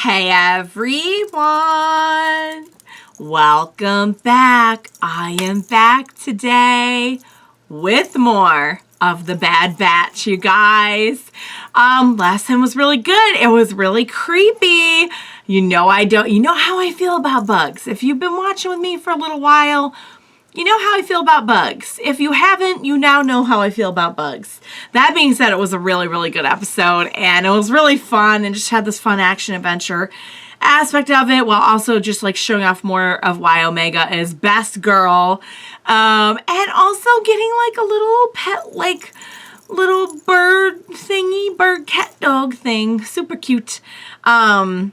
Hey everyone, welcome back. I am back today with more of the Bad Batch, you guys. Last time was really good. It was really creepy. You know how I feel about bugs. If you've been watching with me for a little while, you know how I feel about bugs. If you haven't, you now know how I feel about bugs. That being said, it was a really, really good episode, and it was really fun, and just had this fun action adventure aspect of it, while also just like showing off more of why Omega is best girl, and also getting like a little pet, like little bird thingy, bird cat dog thing, super cute. And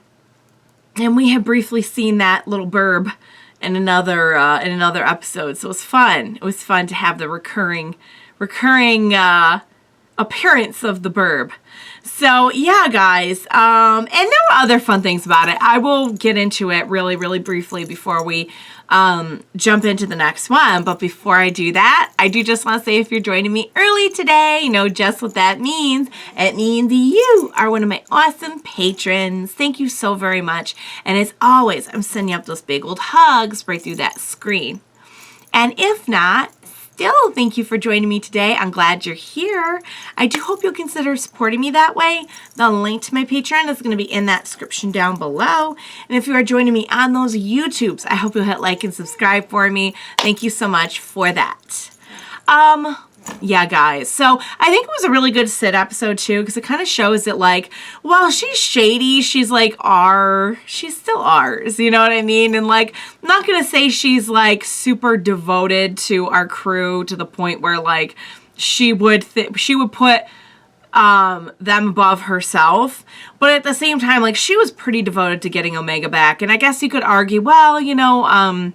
we had briefly seen that little burb in another episode, so it was fun. It was fun to have the recurring appearance of the burb. So yeah, guys, and there were other fun things about it. I will get into it really, really briefly before we jump into the next one. But before I do that, I do just want to say, if you're joining me early today, you know just what that means. It means you are one of my awesome patrons. Thank you so very much. And as always, I'm sending up those big old hugs right through that screen. And if not, still, thank you for joining me today. I'm glad you're here. I do hope you'll consider supporting me that way. The link to my Patreon is going to be in that description down below. And if you are joining me on those YouTubes, I hope you'll hit like and subscribe for me. Thank you so much for that. Yeah, guys. So I think it was a really good Sid episode too, because it kind of shows that, like, while she's shady, she's like she's still ours. You know what I mean? And like, I'm not gonna say she's like super devoted to our crew to the point where like she would put them above herself, but at the same time, like, she was pretty devoted to getting Omega back. And I guess you could argue, well, you know,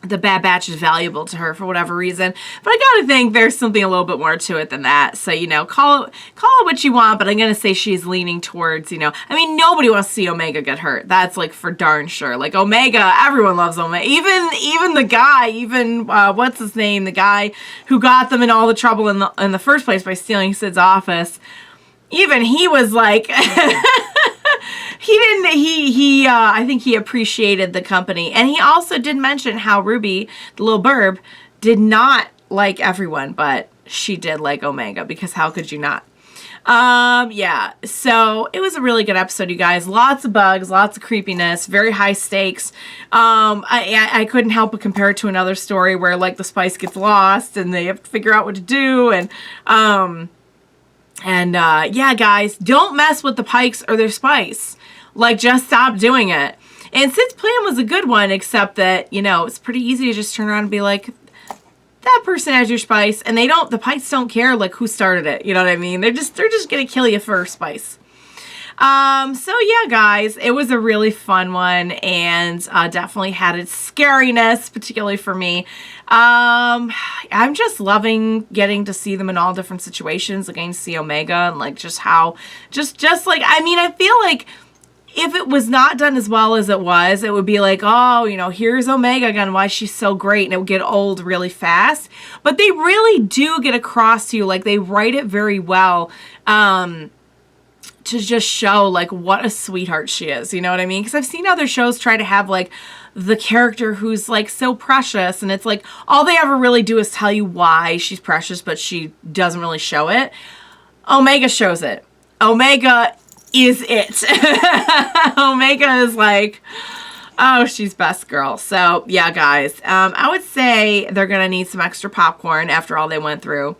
the Bad Batch is valuable to her for whatever reason. But I gotta think there's something a little bit more to it than that. So, you know, call it what you want, but I'm gonna say she's leaning towards, you know, I mean, nobody wants to see Omega get hurt. That's like for darn sure. Like, Omega, everyone loves Omega. Even the guy, what's his name? The guy who got them in all the trouble in the first place by stealing Sid's office. Even he was like, I think he appreciated the company. And he also did mention how Ruby, the little burb, did not like everyone, but she did like Omega, because how could you not? Yeah, so it was a really good episode, you guys. Lots of bugs, lots of creepiness, very high stakes. I couldn't help but compare it to another story where, like, the spice gets lost and they have to figure out what to do. Yeah, guys, don't mess with the Pikes or their spice. Like, just stop doing it. And Sid's plan was a good one, except that, you know, it's pretty easy to just turn around and be like, that person has your spice, and the Pikes don't care, like, who started it. You know what I mean? They're just gonna kill you for spice. So yeah, guys, it was a really fun one, and definitely had its scariness, particularly for me. I'm just loving getting to see them in all different situations, like getting to see Omega, and like just how, just like, I mean, I feel like if it was not done as well as it was, it would be like, oh, you know, here's Omega again, why she's so great, and it would get old really fast. But they really do get across to you, like, they write it very well, to just show, like, what a sweetheart she is, you know what I mean? Because I've seen other shows try to have, like, the character who's, like, so precious, and it's like, all they ever really do is tell you why she's precious, but she doesn't really show it. Omega shows it. Omega is it. Omega is like, oh, she's best girl. So yeah, guys, I would say they're gonna need some extra popcorn after all they went through.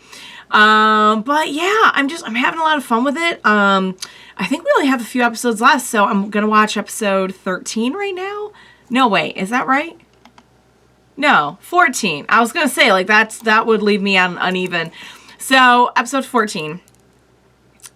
But yeah, I'm having a lot of fun with it. I think we only have a few episodes left, so I'm gonna watch episode 13 right now. No, wait, is that right? No, 14. I was gonna say, like, that would leave me on uneven. So episode 14.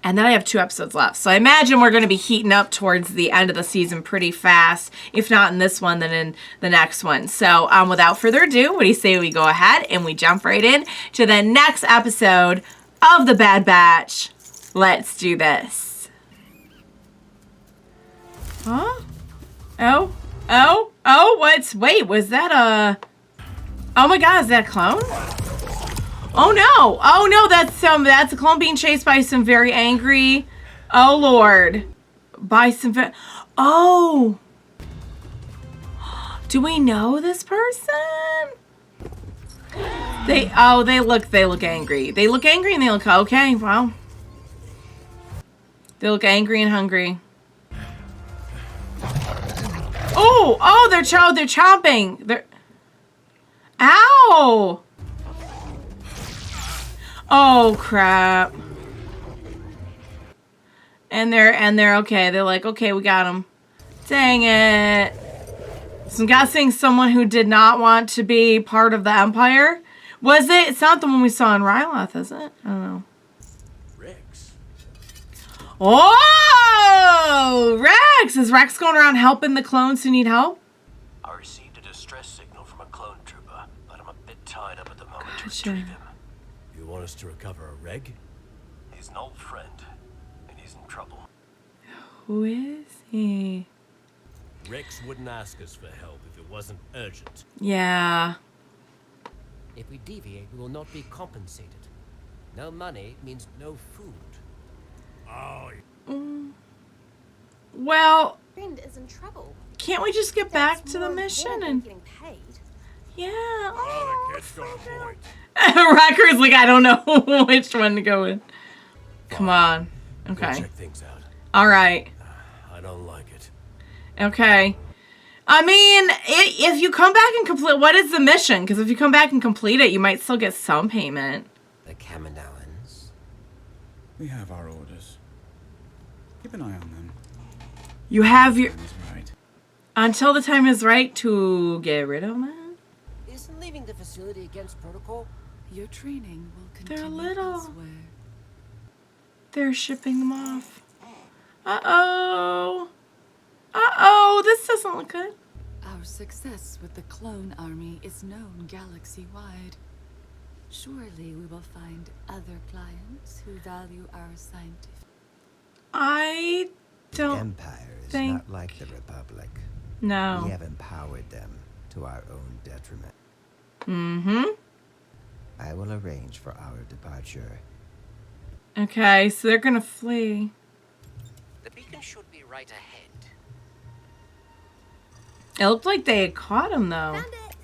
And then I have 2 episodes left. So I imagine we're going to be heating up towards the end of the season pretty fast. If not in this one, then in the next one. So without further ado, what do you say we go ahead and we jump right in to the next episode of The Bad Batch? Let's do this. Huh? Oh, wait, was that a... Oh my god, is that a clone? Oh no, that's a clone being chased by some very angry, oh lord, by some, Oh! Do we know this person? They look angry. They look angry and they look, okay, well. They look angry and hungry. Oh, they're chomping. They're, ow! Oh, crap. And they're okay. They're like, okay, we got him. Dang it. So I'm guessing someone who did not want to be part of the Empire. Was it? It's not the one we saw in Ryloth, is it? I don't know. Rex. Oh! Rex! Is Rex going around helping the clones who need help? I received a distress signal from a clone trooper, but I'm a bit tied up at the moment to Gotcha. retrieve him. You want us to recover a reg? He's an old friend, and he's in trouble. Who is he? Rex wouldn't ask us for help if it wasn't urgent. Yeah. If we deviate, we will not be compensated. No money means no food. Oh, Well, Friend is in trouble. can't we just get back to the mission and getting paid. yeah? oh, the kid's got a point. Racker's like, I don't know which one to go with. Come on. We'll Okay. check things out. All right. I don't like it. Okay. I mean, if you come back and complete, what is the mission? Because if you come back and complete it, you might still get some payment. The Kaminoans. We have our orders. Keep an eye on them. You have your That is right. until the time is right to get rid of them. Isn't leaving the facility against protocol? Your training will They're continue little. elsewhere. They're shipping them off. Uh-oh. Uh-oh, this doesn't look good. Our success with the clone army is known galaxy-wide. Surely we will find other clients who value our scientific... I don't Empire is think- not like the Republic. know. We have empowered them to our own detriment. Mm-hmm. I will arrange for our departure. Okay, so they're gonna flee. The beacon should be right ahead. It looked like they had caught him, though. Found it.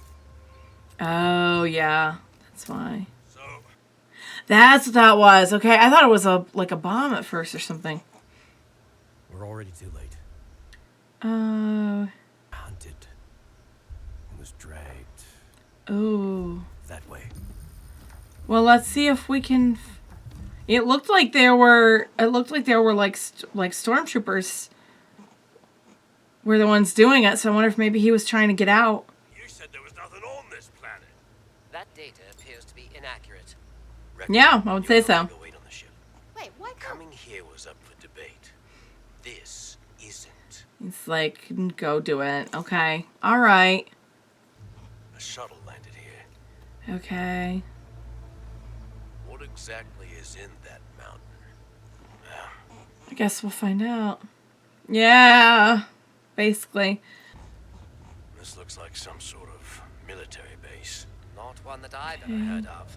Oh, yeah. That's why. So, That's what that was. Okay, I thought it was like a bomb at first or something. we're already too late. Hunted. It was dragged Oh. that way. Well, let's see if we can. It looked like there were. It looked like there were like stormtroopers. Were the ones doing it. So I wonder if maybe he was trying to get out. You said there was nothing on this planet. That data appears to be inaccurate. Yeah, I would say so. Go wait on the ship. Wait, why can't... Coming here was up for debate. This isn't. It's like, go do it. Okay. All right. A shuttle landed here. Okay. What exactly is in that mountain? I guess we'll find out. Yeah. Basically. This looks like some sort of military base. Not one that I've ever heard of.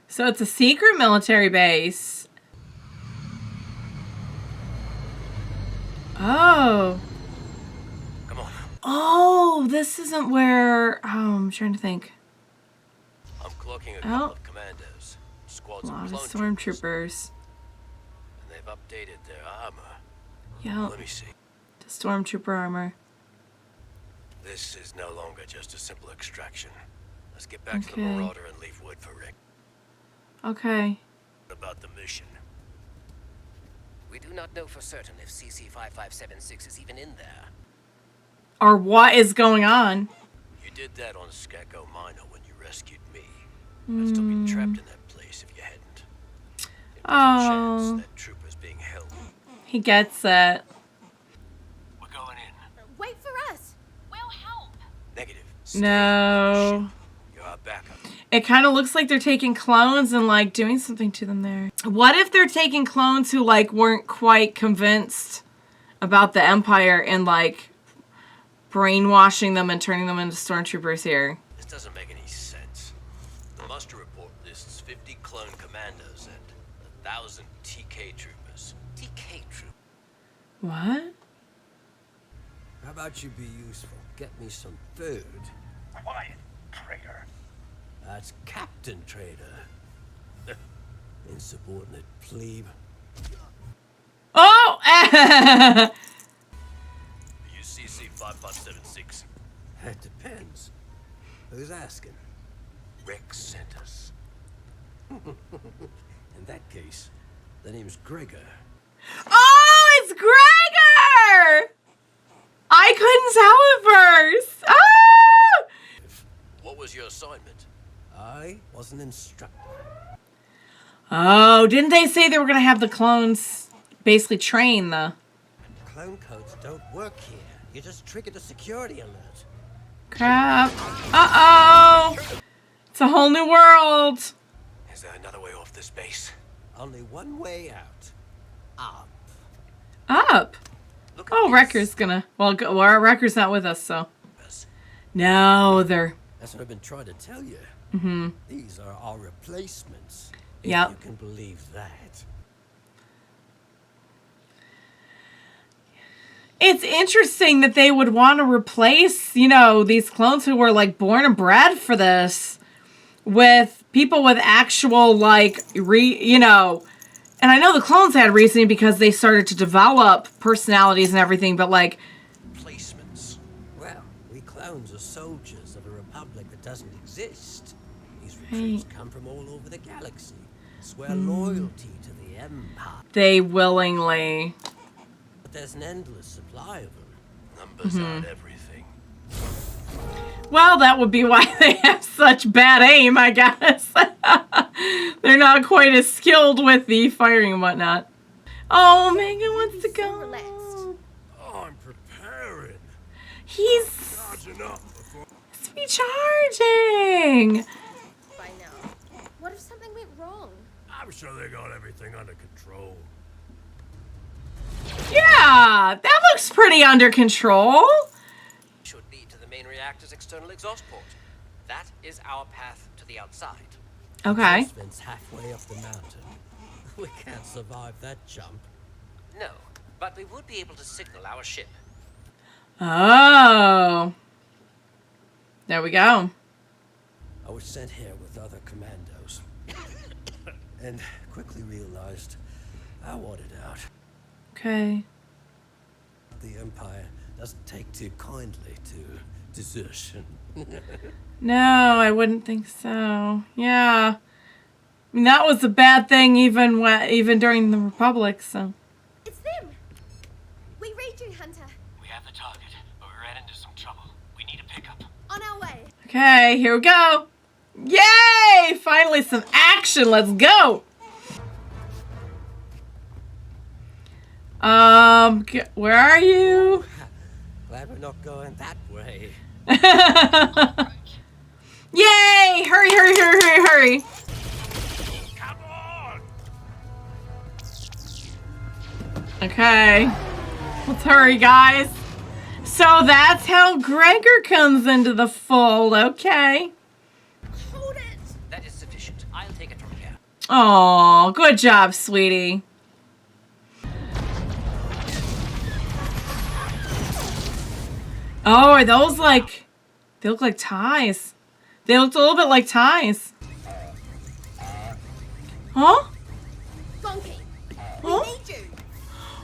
So it's a secret military base. Oh. Come on. Oh, this isn't where... Oh, I'm trying to think. I'm clocking a Oh. couple of commandos. Squads A lot of of clone troopers, stormtroopers. and they've updated their armor. Yep. Let me see. The stormtrooper armor. This is no longer just a simple extraction. Let's get back to the Okay. Marauder and leave word for Rick. Okay. What about the mission? We do not know for certain if CC-5576 is even in there. Or what is going on? You did that on Skako Minor when you rescued me. I'd still be trapped in that place if you hadn't. There's a Oh. chance that trooper's being held. He gets it. We're going in. Wait for us. We'll help. Negative. Stay No. on the ship. You're our backup. It kind of looks like they're taking clones and like doing something to them there. What if they're taking clones who like weren't quite convinced about the Empire and like brainwashing them and turning them into stormtroopers here? This doesn't make any sense. The muster report lists 50 clone commandos and 1,000 TK troopers. TK troop. What? How about you be useful? Get me some food. Quiet, traitor. That's Captain Trader. Insubordinate plebe. Oh! UCC 5576. It depends. Who's asking? Rex sent us. In that case, the name's Gregor. Oh, it's Gregor! I couldn't tell at first. Ah! What was your assignment? I was an instructor. Oh, didn't they say they were going to have the clones basically train the... Clone codes don't work here. You just triggered a security alert. Crap. Uh-oh. It's a whole new world. Is there another way off this base? Only one way out. Up. Up. Look at Oh, this. Wrecker's gonna... Well, Wrecker's not with us, so... No, they're... That's what I've been trying to tell you. Mm-hmm. These are our replacements. If Yep. you can believe that. It's interesting that they would want to replace, you know, these clones who were, like, born and bred for this with people with actual, like, you know... And I know the clones had reasoning because they started to develop personalities and everything, but, like... Placements. Well, we clones are soldiers of a republic that doesn't exist. These recruits come from all over the galaxy. Swear loyalty to the Empire. They willingly... But there's an endless supply of them. Numbers aren't everything. Well, that would be why they have such bad aim, I guess. They're not quite as skilled with the firing and whatnot. Oh, Megan wants to So relaxed. go. Oh, I'm preparing. He's Charging up before... recharging. By now. What if something went wrong? I'm sure they got everything under control. Yeah, that looks pretty under control. Should lead to the main reactor's external exhaust port. That is our path to the outside. Okay. Spends halfway up the mountain. We can't survive that jump. No, but we would be able to signal our ship. Oh. There we go. I was sent here with other commandos. And quickly realized I wanted out. Okay. The Empire doesn't take too kindly to desertion. No, I wouldn't think so. Yeah. I mean, that was a bad thing even during the Republic, so. It's them! We read you, Hunter. We have the target, but we ran into some trouble. We need a pickup. On our way. Okay, here we go. Yay! Finally some action. Let's go. Where are you? Glad we're not going that way. Yay! Hurry, hurry, hurry, hurry, hurry. Come on! Okay. Let's hurry, guys. So that's how Gregor comes into the fold. Okay. Hold it! That is sufficient. I'll take it from here. Aw, good job, sweetie. Oh, are those like... They look like ties. They looked a little bit like ties. Huh? Donkey! We Huh? need you!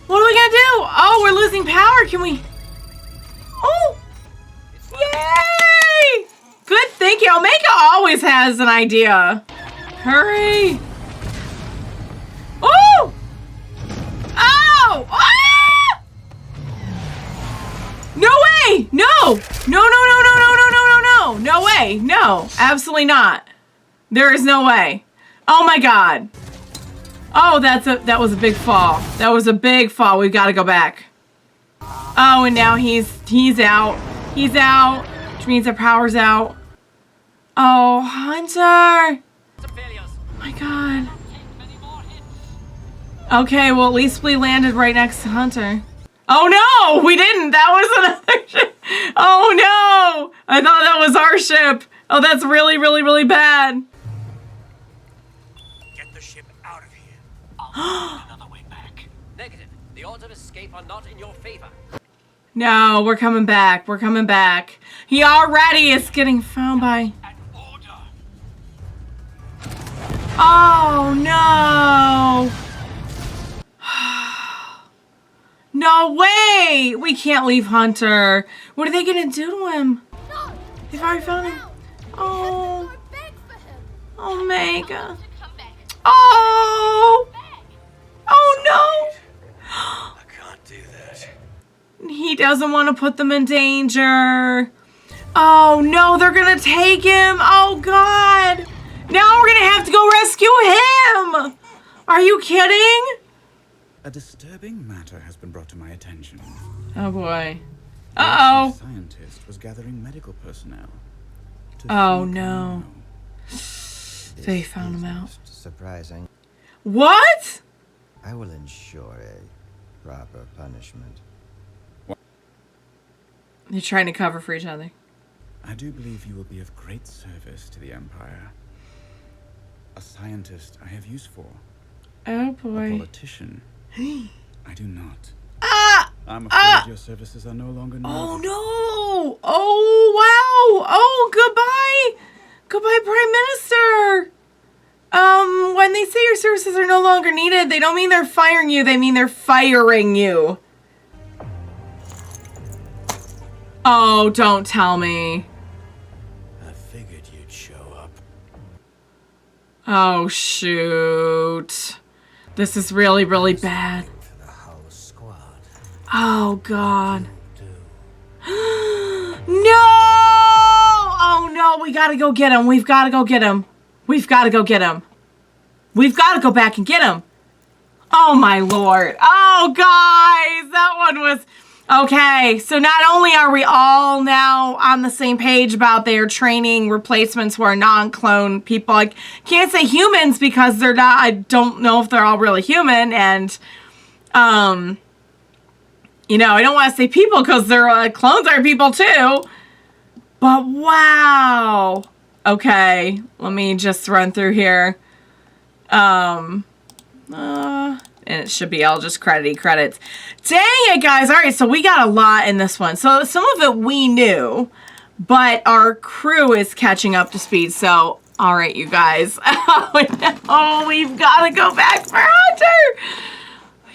What are we gonna do? Oh, we're losing power. Can we... Oh! Yay! Good thinking. Omega always has an idea. Hurry. Oh! Oh! Ah! No way! No! No, no, no, no, no, no, no, no, no! No way! No! Absolutely not. There is no way. Oh my god. Oh, that was a big fall. That was a big fall. We've got to go back. Oh, and now he's out. He's out, which means our power's out. Oh, Hunter! Some failures. Oh my god. Okay, well at least we landed right next to Hunter. Oh no, we didn't. That was another ship. Oh no, I thought that was our ship. Oh, that's really, really, really bad. Get the ship out of here. I'll find another way back. Negative. The order is escape are not in your favor. No, we're coming back. We're coming back. He already is getting found by... Oh, no. No way. We can't leave Hunter. What are they going to do to him? No! They've already found him. Oh. Go back for him. Omega. Oh. Oh, I can't do that. no. He doesn't want to put them in danger. Oh, no. They're going to take him. Oh, God. Now we're going to have to go rescue him. Are you kidding? A disturbing matter has been brought to my attention. Oh, boy. Uh-oh. A scientist was gathering medical personnel. to Oh, seek no. This They found him is out. most surprising. What? I will ensure a proper punishment. They're trying to cover for each other. I do believe you will be of great service to the Empire. A scientist I have use for. Oh, A boy. politician. I do not. Ah! I'm afraid your services are no longer needed. Oh, no. Oh, wow. Oh, goodbye. Goodbye, Prime Minister. When they say your services are no longer needed, they don't mean they're firing you. They mean they're firing you. Oh, don't tell me. I figured you'd show up. Oh, shoot. This is really, really bad. For the whole squad. Oh, God. Do. No! Oh, no. We gotta go get him. We've gotta go get him. We've gotta go get him. We've gotta go back and get him. Oh, my Lord. Oh, guys. That one was... Okay, so not only are we all now on the same page about their training replacements who are non-clone people. I can't say humans because they're not... I don't know if they're all really human. And, you know, I don't want to say people because they're clones are people too. But wow. Okay, let me just run through here. And it should be all just credits. Dang it, guys. All right, so we got a lot in this one. So some of it we knew, but our crew is catching up to speed. So, all right, you guys. Oh, we've got to go back for Hunter.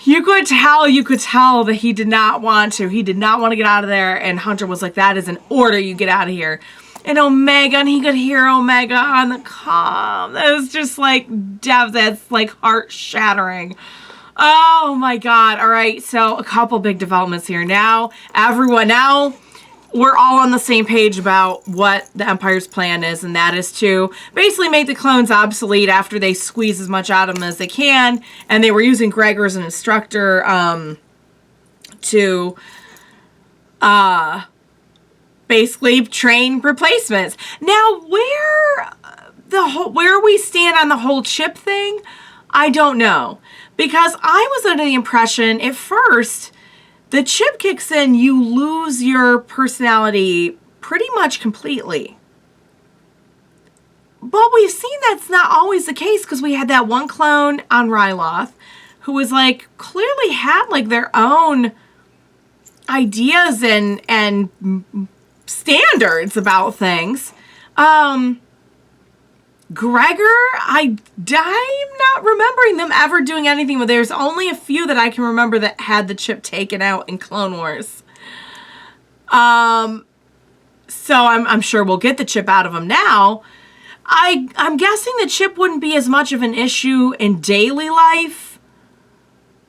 You could tell that he did not want to. He did not want to get out of there. And Hunter was like, that is an order. You get out of here. And Omega, and he could hear Omega on the comm. That was just like, that's like heart shattering. Oh my God. All right. So a couple big developments here. Now we're all on the same page about what the Empire's plan is. And that is to basically make the clones obsolete after they squeeze as much out of them as they can. And they were using Gregor as an instructor, to, basically train replacements. Now, where we stand on the whole chip thing, I don't know. Because I was under the impression at first, the chip kicks in, you lose your personality pretty much completely. But we've seen that's not always the case because we had that one clone on Ryloth who was like, clearly had like their own ideas and standards about things. Gregor, I'm not remembering them ever doing anything, but there's only a few that I can remember that had the chip taken out in Clone Wars. So I'm sure we'll get the chip out of them now. I'm guessing the chip wouldn't be as much of an issue in daily life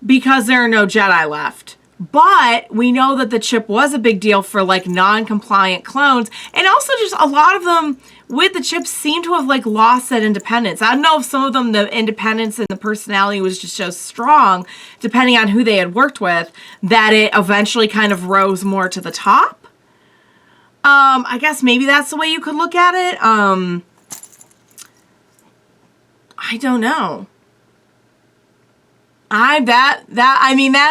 because there are no Jedi left. But we know that the chip was a big deal for like non-compliant clones. And also just a lot of them with the chip seem to have like lost that independence. I don't know if some of them, the independence and the personality was just so strong, depending on who they had worked with, that it eventually kind of rose more to the top. I guess maybe that's the way you could look at it. I don't know. That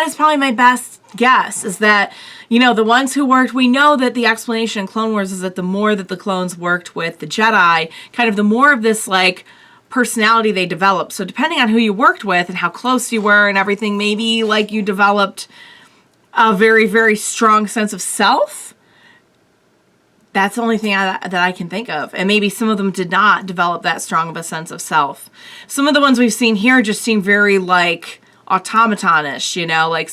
is probably my best guess, is that, you know, the ones who worked, we know that the explanation in Clone Wars is that the more that the clones worked with the Jedi, kind of the more of this, like, personality they developed. So depending on who you worked with and how close you were and everything, maybe, like, you developed a very, very strong sense of self. That's the only thing that I can think of. And maybe some of them did not develop that strong of a sense of self. Some of the ones we've seen here just seem very like automatonish, you know, like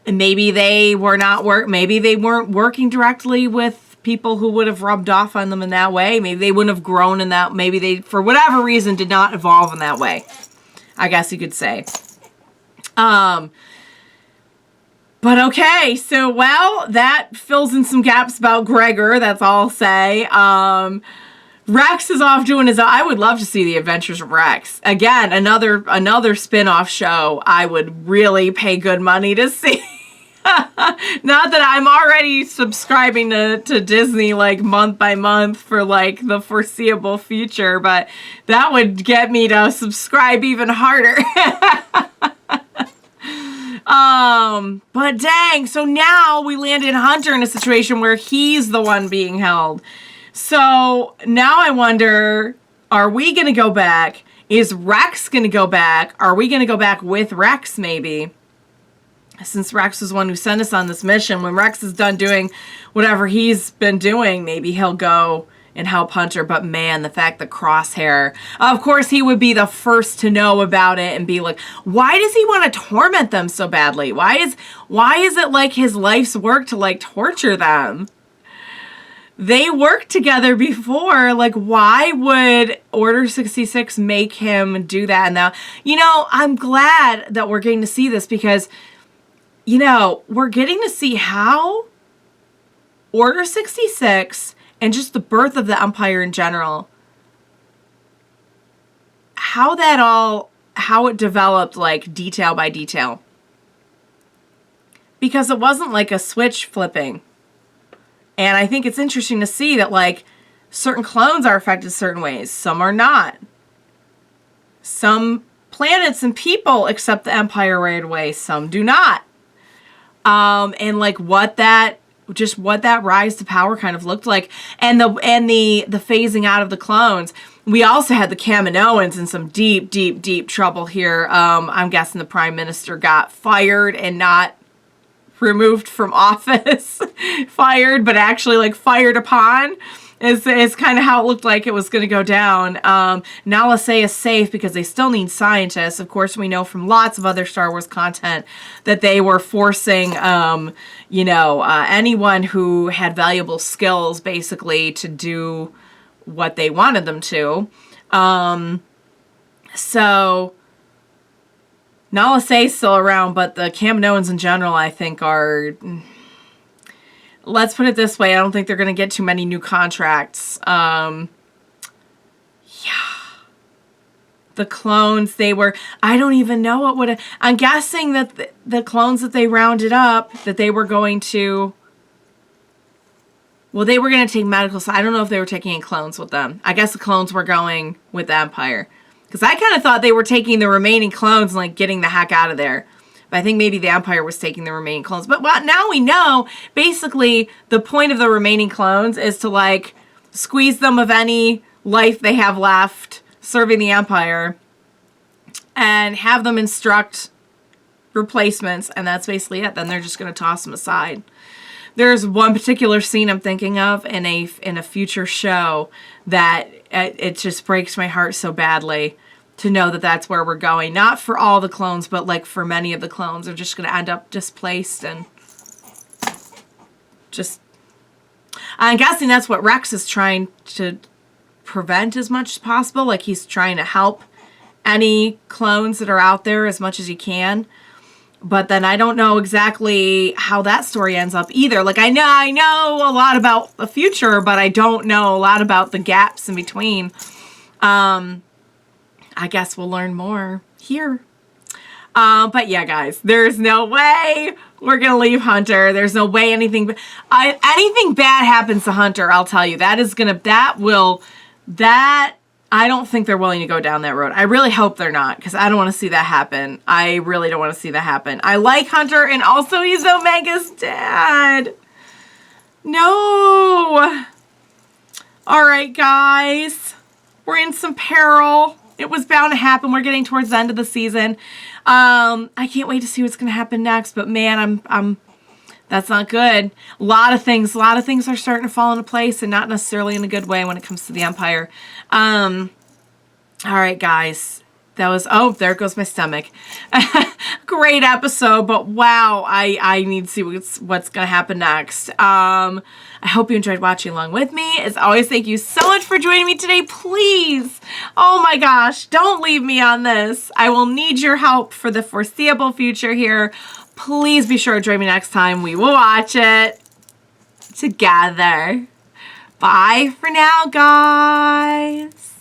maybe they weren't working directly with people who would have rubbed off on them in that way. Maybe they wouldn't have grown in that. Maybe they, for whatever reason, did not evolve in that way, I guess you could say. But okay, so, well, that fills in some gaps about Gregor, that's all I'll say. Rex is off doing his own. I would love to see the Adventures of Rex. Again, another spin-off show I would really pay good money to see. Not that I'm already subscribing to Disney, like, month by month for, like, the foreseeable future, but that would get me to subscribe even harder. But dang, so now we landed Hunter in a situation where he's the one being held. So now I wonder, are we going to go back? Is Rex going to go back? Are we going to go back with Rex maybe? Since Rex was the one who sent us on this mission, when Rex is done doing whatever he's been doing, maybe he'll go and help Hunter. But man, the fact that Crosshair, of course he would be the first to know about it and be like, why does he want to torment them so badly? Why is it like his life's work to like torture them? They worked together before. Like, why would Order 66 make him do that? And now, you know, I'm glad that we're getting to see this because, you know, we're getting to see how Order 66 and just the birth of the Empire in general, how it developed, like, detail by detail. Because it wasn't like a switch flipping. And I think it's interesting to see that, like, certain clones are affected certain ways. Some are not. Some planets and people accept the Empire right away. Some do not. And, like, what that rise to power kind of looked like. And the phasing out of the clones. We also had the Kaminoans in some deep, deep, deep trouble here. I'm guessing the Prime Minister got fired and not removed from office. Fired, but actually like fired upon is kind of how it looked like it was going to go down. Nala Se is safe because they still need scientists. Of course, we know from lots of other Star Wars content that they were forcing, anyone who had valuable skills basically to do what they wanted them to. So Nala Se is still around, but the Kaminoans in general, I think, are... Let's put it this way. I don't think they're going to get too many new contracts. Yeah. The clones, they were... I don't even know what would... I'm guessing that the clones that they rounded up, that they were going to... Well, they were going to take medical... I don't know if they were taking any clones with them. I guess the clones were going with the Empire. Because I kind of thought they were taking the remaining clones and, like, getting the heck out of there. But I think maybe the Empire was taking the remaining clones. But now we know, basically, the point of the remaining clones is to, like, squeeze them of any life they have left serving the Empire and have them instruct replacements. And that's basically it. Then they're just going to toss them aside. There's one particular scene I'm thinking of in a future show that it just breaks my heart so badly to know that that's where we're going. Not for all the clones, but like for many of the clones are just going to end up displaced and just... I'm guessing that's what Rex is trying to prevent as much as possible. Like he's trying to help any clones that are out there as much as he can. But then I don't know exactly how that story ends up either. Like I know a lot about the future, but I don't know a lot about the gaps in between. I guess we'll learn more here. But yeah, guys, there's no way we're going to leave Hunter. There's no way anything bad happens to Hunter, I'll tell you. I don't think they're willing to go down that road. I really hope they're not, because I don't want to see that happen. I really don't want to see that happen. I like Hunter, and also he's Omega's dad. No. All right, guys. We're in some peril. It was bound to happen. We're getting towards the end of the season. I can't wait to see what's going to happen next, but man, That's not good. A lot of things are starting to fall into place, and not necessarily in a good way when it comes to the Empire. All right, guys. That was, oh, there goes my stomach. Great episode, but wow, I need to see what's going to happen next. I hope you enjoyed watching along with me. As always, thank you so much for joining me today. Please, oh my gosh, don't leave me on this. I will need your help for the foreseeable future here. Please be sure to join me next time. We will watch it together. Bye for now, guys.